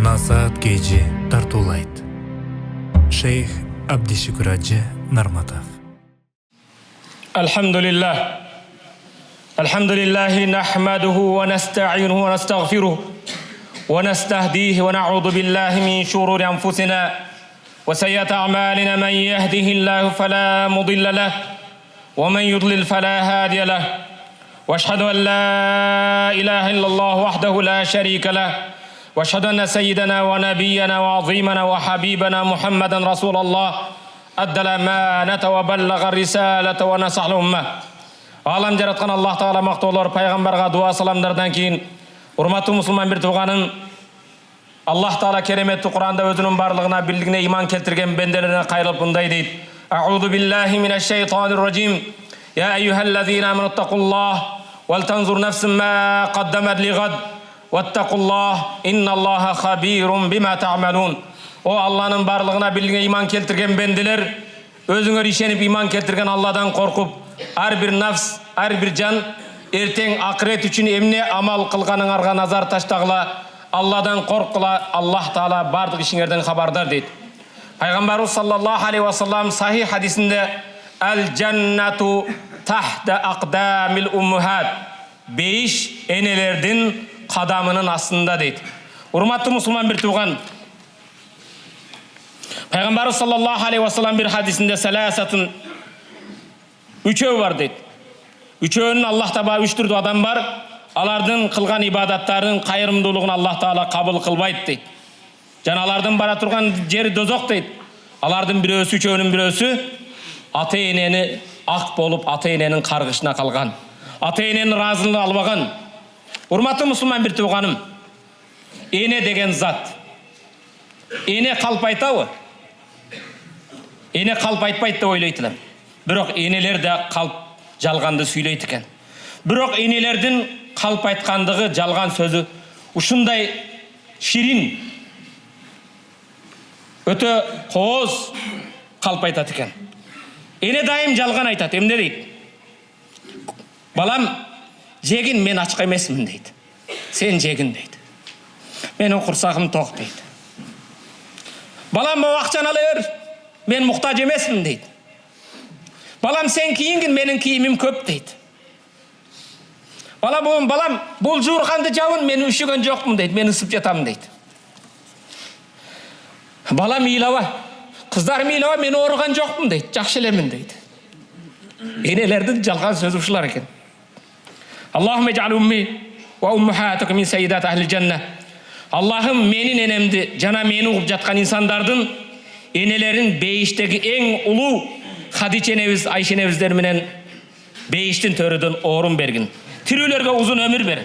Насаат Кejи тартуулайт. Шейх Абдишүкүр Ажы Нарматов. الحمد لله نحمده ونستعينه ونستغفره ونستهديه ونعوذ بالله من شرور أنفسنا وسيئات أعمالنا. من يهده الله فلا مضل له ومن يضلل فلا هادي له واشهد أن لا إله إلا الله وحده لا شريك له واشهد أن سيدنا ونبينا وعظيمنا وحبيبنا محمدا رسول الله أدى الأمانة وبلغ الرسالة ونصح الأمة. Алам жаратқан Аллах Тағала мақтаулар, пайғамбарға дуа саламдардан кейін урматтуу мұсылман бір туғаным, Аллах Тағала кереметті Құранда өзінің барлығына бірлігіне иман келтірген бенделеріне қайрылып бұндай дейді: Аузу биллахи минаш шайтанир ражим. Я айюхаллазина аману тақуллах валтанзур нафсун ма қаддамат лигад ваттақуллах инналлаха хабирун бима таъмалун. О Алланың барлығына бірлігіне иман келтірген бенделер, өзіңер ишеніп иман келтірген Алладан қорқып, әрбір нафс, әрбір жан ертең ақырет үшін емне амал қылғаныңарға назар таштағыла, Алладан қорқыла, Аллах Тағала барлық ішіңерден хабардар дейді. Пайғамбарымыз саллаллаху алейхи ва саллам сахих хадисінде әл-жаннату тахта ақдамил уммахат, бейіш енелердің қадамының астында дейді. Урматты мұсылман бір туған, Пайғамбарымыз саллаллаху алейхи ва саллам бір хадисінде сәләсатын үшеу бар дейді. Үшеуінің Аллах Тағала үш түрді адам бар, алардың қылған ибадаттарын, қайырымдылығын Аллах Тағала қабыл қылбайды дейді. Жана алардың бара тұрған жері дозоқ дейді. Алардың біреусі, үшеуінің біреусі ата-енені ақ болып, ата-ененің қарғышына қалған, ата-ененің разылығын албаған. Урматты мұсылман бір туғаным, ене деген зат, ене қалпайтауы, ене қалпайтпайды деп ойлайтындар. Бірақ енелер де қалп жалғанды сөйлейді екен. Бірақ енелердің қалп айтқандығы жалған сөзі ұшындай ширин, өте қоз қалп айтады екен. Ене дайым жалған айтады. Емне дейді? Балам, жегін, мен ашқа емесмін дейді. Сен жегін дейді. Менің құрсағым тоқ дейді. Балам, ақшаны ала бер, мен мұқтаж емесмін дейді. Балам, сен киінгін, менің киімім көп дейді. Балам, бұл жуырғанды жауын, мен үшіген жоқпын дейді, мен ысып жатамын дейді. Балам, илауа, қыздарым илауа, мен орыған жоқпын дейді, жақшылемін дейді. Енелердің жалған сөзі ұшылар екен. Аллахуmme еж'ал умми ва уммахатука мин сайидат ахлил жанна. Аллахым, менің енемді, жана мені ұғып жатқан инсандардың енелерін бейіштегі ең ұлу Хадича енебіз, Айша енебіздер менен бейіштің төріден орын бергін. Тірілерге ұзын өмір бер.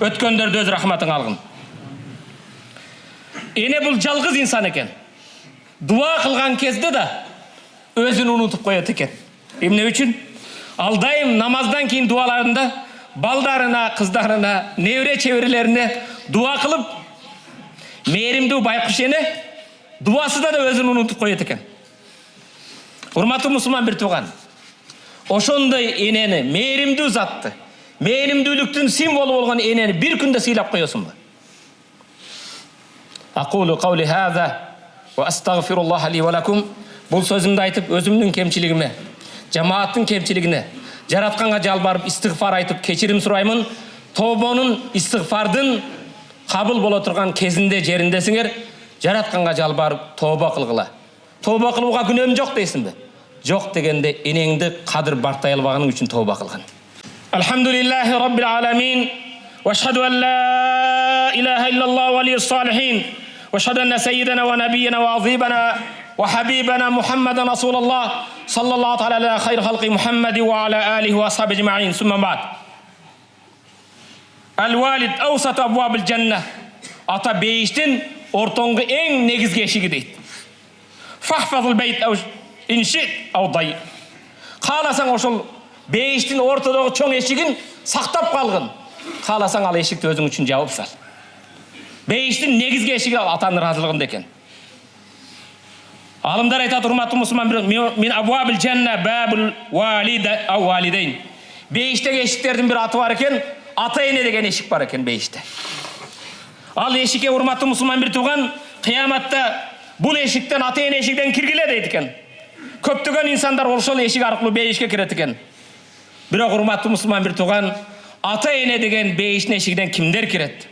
Өткендерді өз рахматын алғын. Ене бұл жалғыз инсан екен. Дуа қылған кезде да өзін ұнытып қояды екен. Емне үшін? Алдайым намаздан кейін дуаларында балдарына, қыздарына, невре чеврелеріне дуа қылып, мейірімді байқұш ене дуасында да өзін ұнытып қояды екен. Урматтуу мұсылман бір туған, ошондай енені, мейірімді затты, мейірімділіктің символы болған енені бір күнде сыйлап қоясың ба? Aqulu qawli hadha wa astaghfirullah li wa lakum. Бұл сөзімді айтып, өзімнің кемшілігіме, жамааттың кемшілігіне, жаратқанға жалбарып, истигфар айтып, кешірім сұраймын. Тобаның, истигфардың қабыл бола тұрған кезінде жеріндесіңер, жаратқанға жалбарып, тоба қылғыла. Тоба қылуға күнәм жоқ дейсің бе? Жоқ дегенде енеңді қадір бартай албағының үшін тоба қылған. Алхамдулиллахи раббил аламин. Ва ашхаду ан ла илаха иллаллах валийюс салихин. Ва ашхаду анна саййидана ва набиyyana ва азибана ва хабибана Мухаммадан расулаллах саллаллаху тааля аля хайр халқи Мухаммади ва аля алихи ва асхаби ажмаин. Сумма баъд. Ал-валид аусату абвабил жанна. Ата бейіштің ортаңғы ең негізгі ешігі дейді. Фахфазул бейт иншит аудай. Қаласаң ошол бейіштің ортадағы чоң ешігін сақтап қалғын. Қаласаң ал ешікті өзің үшін жауып сал. Бейіштің негізгі ешігі атаның разылығында екен. Алымдар айтады, урматтуу мұсылман, мин абвабил жанна бабул валида ау валидейн. Бейіштегі ешіктердің бір аты бар екен, ата-ене деген ешік бар екен бейіште. Ал эшикке урматтуу мусулман бир тууган, кыяматта бул эшиктен ата-эне эшигден киргиле дейт экен. Көптөгөн инсандар ошол эшик аркылуу бейишке кирет экен. Бирок урматтуу мусулман бир тууган, ата-эне деген бейиштин эшигден кимдер кирет?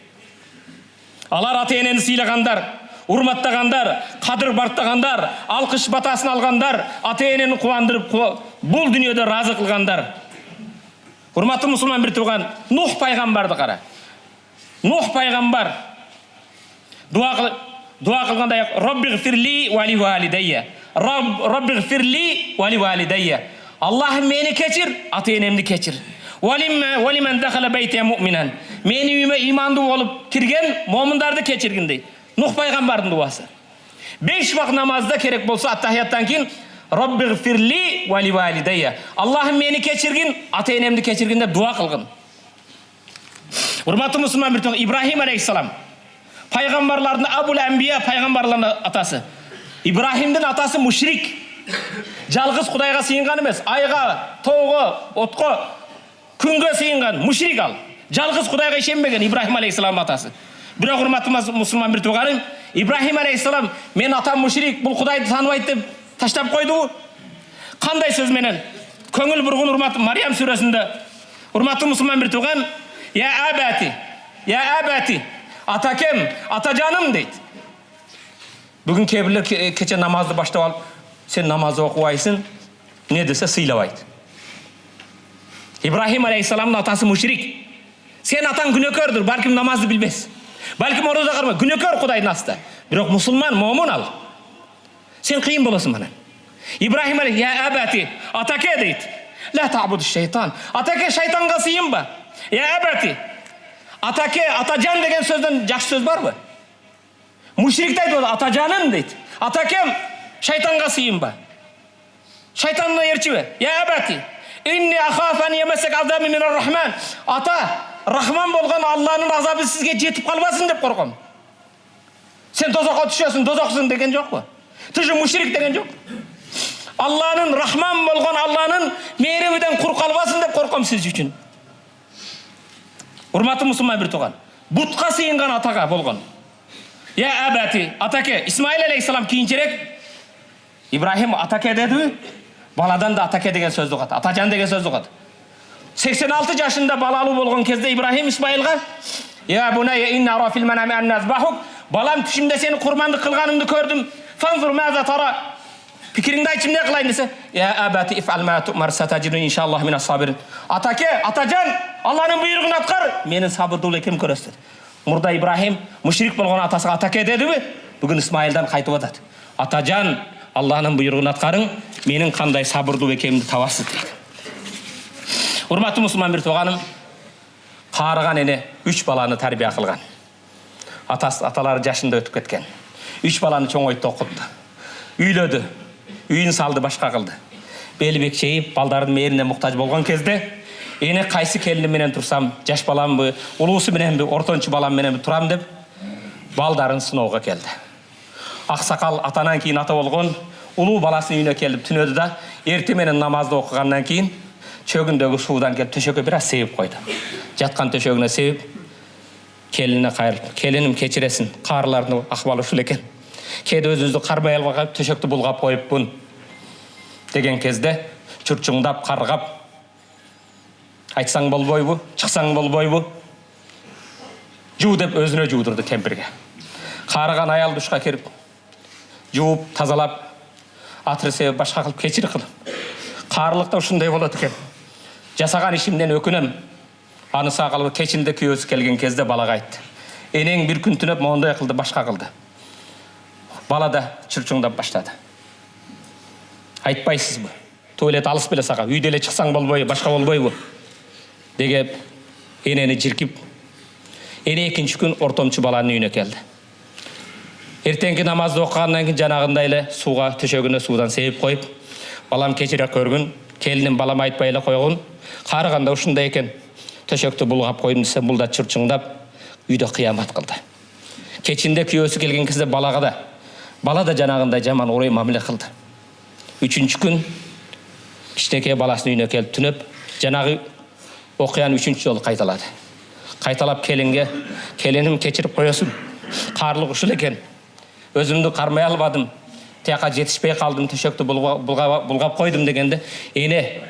Алар ата-энени сыйлагандар, урматтагандар, кадыр бартагандар, алкыш батасын алгандар, ата-энени кубандырып, бул дүйнөдө разы кылгандар. Урматтуу мусулман бир тууган, Нух пайгамбарды кара. Нух пайгамбар дуа кылгандай, Роббигфирли ва ли валидайя. Роббигфирли ва ли валидайя. Аллахым мени кечир, ата-энемди кечир. Валиман дахала байтия муъминан. Мени үйүмө имандуу болуп кирген момундарды кечиргин дейт. Нух пайгамбардын дуасы. 5 вакыт намазда керек болсо аттахияттан кийин Роббигфирли ва ли валидайя. Аллахым мени кечиргин, ата-энемди кечиргин деп дуа кылгын. Урматтуу мусулман бир тууган, Ибрахим алейхиссалам пайгамбарлардын Абул Анбия, пайгамбарлардын атасы. Ибрахимдин атасы мушрик. Жалгыз Кудайга сыйынган эмес, айга, тоого, отко, күнгө сыйынган мушрик ал. Жалгыз Кудайга ишенбеген Ибрахим алейхиссалам атасы. Бирок урматтуу мусулман бир тууганым, Ибрахим алейхиссалам мен атам мушрик, бул Кудайды тааныбайт деп таштап койдубу? Кандай сөз менен? Көңүл бургун урматтуу Мариям сүрөсүндө. Урматтуу мусулман бир тууган, я абати, атакем, атажаным дейт. Бүгүн кебирлер кече намазды баштап алып, сен намаз окубайсың, не десе сыйлабайт. Ибрахим алейхиссаламдын атасы мушрик. Сен атаң күнөөкөрдүр, балким намазды билбес. Балким орозо карма, күнөөкөр Кудайдын астында. Бирок мусулман, момун ал. Сен кыйын болосуң мана. Ибрахим алейхи, я абати, атаке дейт. Ла та'буду шайтан. Атаке шайтанга сыйынба. Я абати, атаке, атажан деген сөздөн жакшы сөз барбы? Мушрик дейт, атажаным дейт. Атакем, шайтанга сыйынба. Шайтандан ээрчибе. Я абати, инни ахафу ан ямассак азабу минар рахман. Ата, рахман болгон Алланын азабы сизге жетип калбасын деп корком. Сен дозокко түшөсүң, дозоксуң деген жокпу? Тыжы мушрик деген жок. Алланын рахман болгон Алланын мээрибиден кур калбасын деп корком сиз үчүн. Урматтуу мусулман бир тууган, бутка сыйынган атага болгон. Я абати, атаке, Исмаил алейхиссалам кийинчерээк Ибрахим атаке деди, баладан да атаке деген сөздү угат, атажан деген сөздү угат. 86 жашында балалуу болгон кезде Ибрахим Исмаилга, я бунайя инна ара фил манами ан назбахук, балам түшүмдө сени курмандык кылганыңды көрдүм. Фанзур маза тара. Пикириңди айтчы, эмне кылайын десе, я абати иф'ал ма ту'мар сатажидун иншаллах минас сабирин. Атаке, атажан, Алланын буйругун аткар, менин сабырдуу экеним көрөсүз. Мурда Ибрахим мушрик болгон атасына атаке дедиби? Бүгүн Исмаилдан кайтып атат. Атажан, Алланын буйругун аткарың, менин кандай сабырдуу экенимди табасыз дейт. Урматтуу мусулман бир тууганым, каарыган эне 3 баланы тарбия кылган. Аталары жашында өтүп кеткен. 3 баланы чоңойтtu, окутту. Үйлөдү. Үйүн салды, башка кылды. Бели бекчейип, балдардын мээрине муктаж болгон кезде, эне кайсы келиним менен турсам, жаш баламбы, улуусу мененби, ортончу балам мененби турам деп, балдарын сыноого келди. Аксакал атанан кийин ата болгон, улуу баласынын үйүнө келип түнөдү да, эрте менен намазды окугандан кийин чөгүндөгү суудан келип төшөккө бир аз себип койду. Жаткан төшөгүнө себип, келинине кайрылып, келиним кечиресиң, каарылардын акыбалы ушул экен. Кээде өзүбүздү кармай албай төшөктү булгап коюпмун деген кезде чурчуңдап, каргап, айтсаң болбойбу, чыксаң болбойбу, жуу деп өзүнө жуудурду кемпирге. Каарыган аял душка кирип, жууп, тазалап, атыры себеп башка кылып кечир кылып. Каарылыкта ушундай болот экен. Жасаган ишимден өкүнөм. Аны сагылып кечинде күйөөсү келген кезде балага айтты. Энең бир күн түнөп моундай кылды, башка кылды. Бала да чурчуңдап баштады. Айтпайсызбы? Туалет алыс беле сага, үйдө эле чыксаң болбойбу, башка болбойбу? Деге энени жиркип, эне экинчи күн ортомчу баланын үйүнө келди. Эртеңки намазды окугандан кийин жанагындай эле сууга, төшөгүнө суудан себип коюп, балам кечире көргүн, келиним балам айтпай эле койгун, каарыганда ушундай экен. Төшөктү булгап койдум десе, бул да чурчуңдап үйдө кыямат кылды. Кечинде күйөөсү келген кезде бала да жанагындай жаман орой мамиле кылды. 3-чү күн кичинекей баласынын үйүнө келип түнөп, жанагы окуяны 3-чү жолу кайталады. Қайталап келенім кечіріп қоясың. Қарлық ұшыл екен. Өзімді қармай албадым. Тияқа жетішпей қалдым, төшекті бұлғап қойдым дегенде, ене,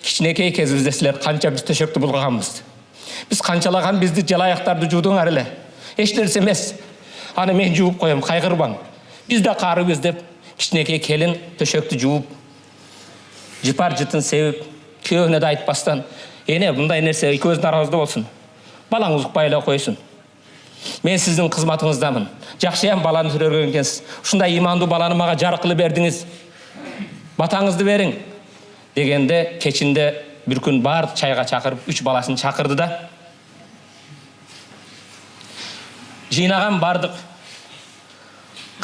кішінекей кезімізде сілер қанша біз төшекті бұлғағанбыз. Біз қаншалаған бізді жалаяқтарды жудың әрілі. Ештеріс емес. Аны мен жуып қоям, қайғырбаң. Біз де қарыбыз деп, кішінекей келін төшекті жуып, жыпар жытын севіп, күйеуіне де айтпастан, ене, бұндай нәрсе екеуіңіз наразы болсын. Балаңыз ұқпайлай қойсын. Мен сіздің қызматыңыздамын. Жақшыям баланы түрерген екенсіз. Шындай иманды баланы маға жарқылы бердіңіз. Батаңызды берің. Дегенде кечінде бір күн бар чайға чақырып, 3 баласын шақырды да. Жинаған бардық.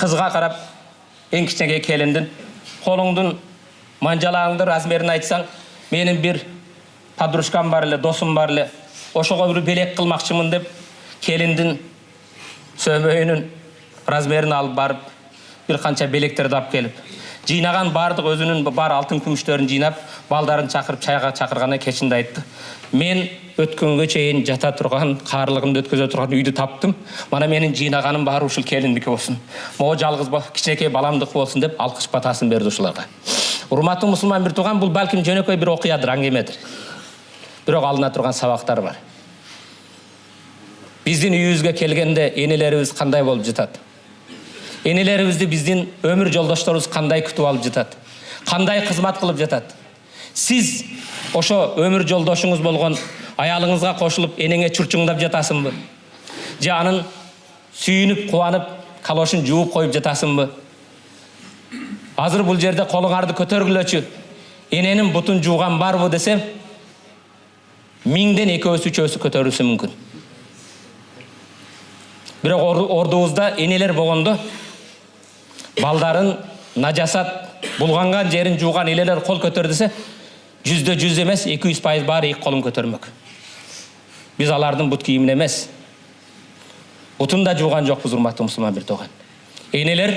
Қызға қарап, ең кішкентай келіндің, қолыңдың манжалағыңды размерін айтсаң, менің бір подружкам бар еле, досым бар еле, ошоға бір белек қылмақшымын деп, келіндің сөмейінің размерін алып барып, бір қанша белектерді алып келіп, жинаған бардық, өзінің бар алтын күміштерін жинап, балдарын шақырып, чайға шақырғаны кешінде айтты. Мен өткенге чейін жата тұрған, қарлығымды өткөзе тұрған үйді таптым. Мана менің жинағаным бар ушыл келіндікі болсын. Моға жалғыз кішінекей баламдық болсын деп алқыш батасын берді ушыларға. Урматтың мұсылман бір туған, бұл бәлкім жөнекөй бір оқиядыр, аңгемедір. Бірақ алына тұрған сабақтар бар. Біздің үйімізге келгенде енелеріміз қандай болып жатады? Енелерімізді біздің өмір жолдаштарымыз қандай күтіп алып жатады? Қандай қызмат қылып жатады? Сіз ошо өмір жолдашыңыз болған аялыңызға қосылып, енеңе чурчуңдап жатасың бы? Жанын сүйініп, қуанып, калошын жуып қойып жатасың бы? Азыр бұл жерде қолыңарды көтергілөчү, ененің бұтын жуған бар бу десем, 1000-ден 2-3 көтерілсі мүмкін. Бірақ ордуызда енелер болғанды, балдарын najasat bulганған жерін жуған елелер қол көтердісе, 100% емес, 200% бар 2 қолын көтермек. Біз алардың бұт киімін емес, бұтында жуған жоқ біз урматтуу мұсылман бір тоған. Енелер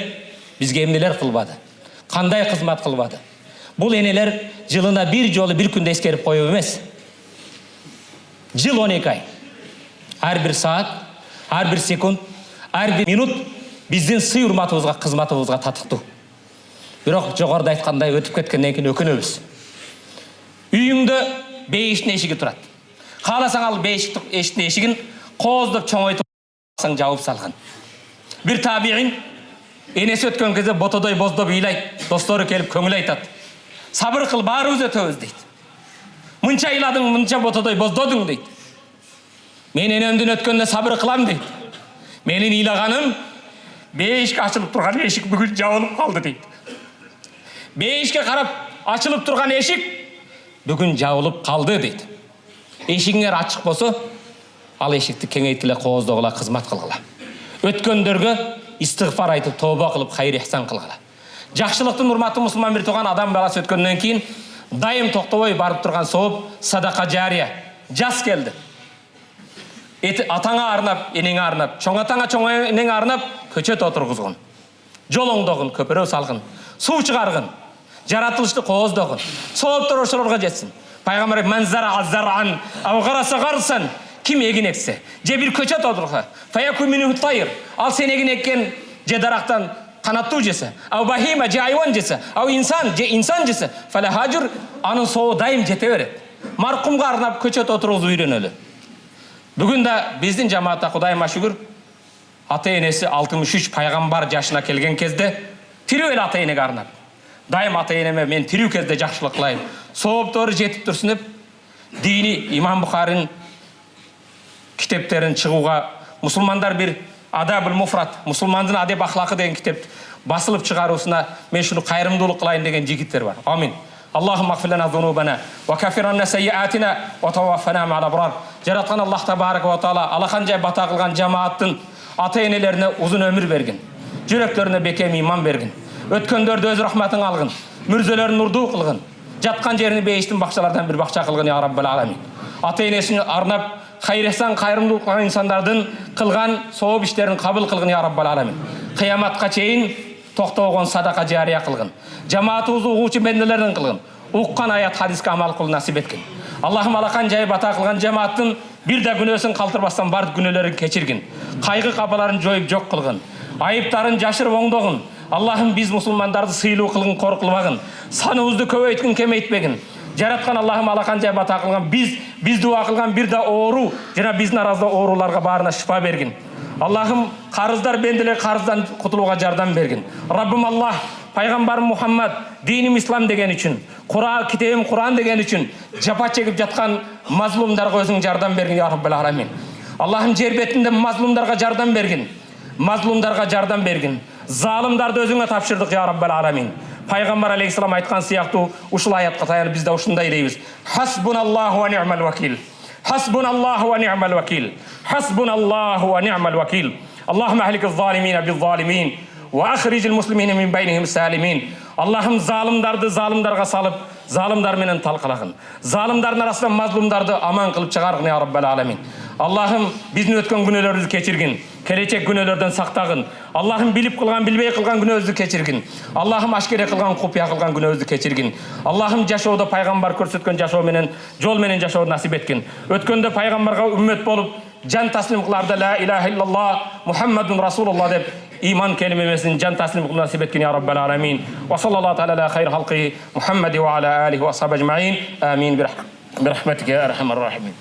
бізге емнелер қылбады, қандай қызмат қылбады. Бұл енелер жылына бір жолы бір күнде ескеріп қойып емес. Жыл 12 ай. Әрбір саат, әрбір секунд, әрбір минут біздің сый урматыбызға, қызматыбызға татықты. Бірақ жоғарыда айтқандай өтіп кеткеннен кейін өкінеміз. Үйіңді бейіштің ешігі тұрады. Қаласаң ал бейіштің ешігін қоздып чоңайтып жауып салған. Bir tabi'in enesi ötken кезде ботодой боздоп ыйлайт, достору келип көңүл айтат. Сабыр кыл, баарыбыз өтөбүз дейт. Мынча ыйладың, мынча ботодой боздодуң дейт. Мен энемдин өткөндө сабыр кылам дейт. Менин ыйлаганым бейишке ачылып турган эшик бүгүн жабылып калды дейт. Бейишке карап ачылып турган эшик бүгүн жабылып калды дейт. Эшигиңер ачык болсо, ал эшикти кеңейткиле, кооздогула, кызмат кылгыла. Өткөндөргө истигфар айтып, тооба кылып, хайыр ихсан кылгыла. Жакшылыктын урматтуу мусулман бир туган адам баласы өткөндөн кийин дайым токтобой барып турган сооп садака жария. Жас келди. Атаңа арнап, энеңе арнап, чоң атаңа, чоң энеңе арнап, көчөт отургузгун. Жол оңдогун, көпөрө салгын, суу чыгаргын, жаратылышты кооздогун. Сооптор ошолорго жетсин. Пайгамбар манзара азаран, авгараса гарсан, ким эгин эксе, же бир көчөт отурса, фаяку минху тайр. Ал сен эгин эккен же дарактан канаттуу жесе, ау бахима же айван жесе, ау инсан же инсан жесе, фала хажур, анын соу дайым жете берет. Маркумга арнап көчөт отургузуп үйрөнөлү. Бүгүн да биздин жамаатта Кудайыма шүгүр, ата-энеси 63 пайгамбар жашына келген кезде тирүү эле ата-энеге арнап, дайым ата-энеме мен тирүү кезде жакшылык кылайын, сооптору жетип турсун деп, дини Имам Бухарин китептерин чыгууга, мусулмандар бир Адабул Муфрат, мусулмандын адеп ахлакы деген китеп басылып чыгаруусуна мен шуну кайрымдуулук кылайын деген жигиттер бар. Амин. Аллахумма агфир лана зунубана ва каффир анна сайyiatina ва таваффана мa'al абрар. Жараткан Аллах табарак ва таала алахан жай бата кылган жамааттын ата-энелерине узун өмүр берген. Жүрөктөрүнө бекем иман берген. Өткөндөрдү өз рахматын алгын. Мүрзөлөрүн нурдуу кылгын. Жаткан жерини бейиштин бакчалардан бир бакча кылгын я Раббал аламин. Ата-энесин арнап хайырсан кайрымдуулук кылган инсандардын кылган сооп иштерин кабыл кылгын я Раббал аламин. Кыяматка чейин токтогон садака жария кылгын. Жамаатыбызды угуучу бенделерден кылгын. Уккан аят хадиске амал кылуу насип эткен. Аллахым алахан жай бата кылган жамааттын бир да күнөөсүн калтырбастан бардык күнөөлөрүн кечиргин, кайгы капаларын жоюп жок кылгын, айыптарын жашырып оңдогун. Аллахым биз мусулмандарды сыйлуу кылгын, кор кылбагын, саныбызды көбөйткүн, кемейтпегин. Жараткан Аллахым алакан жай бата кылган биз дуа кылган бир да оору жана биздин арабызда ооруларга баарына шифа бергин. Аллахым карыздар бенделер карыздан кутулууга жардам бергин. Раббым Аллах пайгамбарым Мухаммад диним ислам деген үчүн, китебим Куран деген үчүн жапа чегип жаткан мазлумдарга өзүң жардам бергин я Раббал аламин. Аллахым жер бетинде мазлумдарга жардам бергин. Мазлумдарга жардам бергин. Залымдарды өзүңө тапшырдык я Раббал аламин. Пайгамбар алейхиссалам айткан сыяктуу ушул аятка таянып биз да ушундай дейбиз. Хасбуналлаху ва ни'мал вакил. Хасбуналлаху ва ни'мал вакил. Хасбуналлаху ва ни'мал вакил. Аллахумма ахлик az-залимин biz-залимин ва ахрij al-muslimin min baynihim salimin. Аллахым залымдарды залымдарга салып, залымдар менен талкалагын. Залымдардын арасынан мазлумдарды аман кылып чыгаргын я Раббал аламин. Аллахым биздин өткөн күнөөлөрүбүздү кечиргин, келечек күнөөлөрдөн сактагын. Аллахым билип кылган, билбей кылган күнөөбүздү кечиргин. Аллахым ашкере кылган, купуя кылган күнөөбүздү кечиргин. Аллахым жашоодо пайгамбар көрсөткөн жашоо менен, жол менен жашооду насип эткин. Өткөндө пайгамбарга үммөт болуп, жан таслим кыларды ла илаха иллаллах Мухаммадун расулуллах деп иман келимесин жан таслим кылып насип эткин я Раббал аламин. Ва саллаллаху аля хайр халқи Мухаммади ва аля алихи ва асхаби ажмаин. Амин бирахматика я архамар рахимин.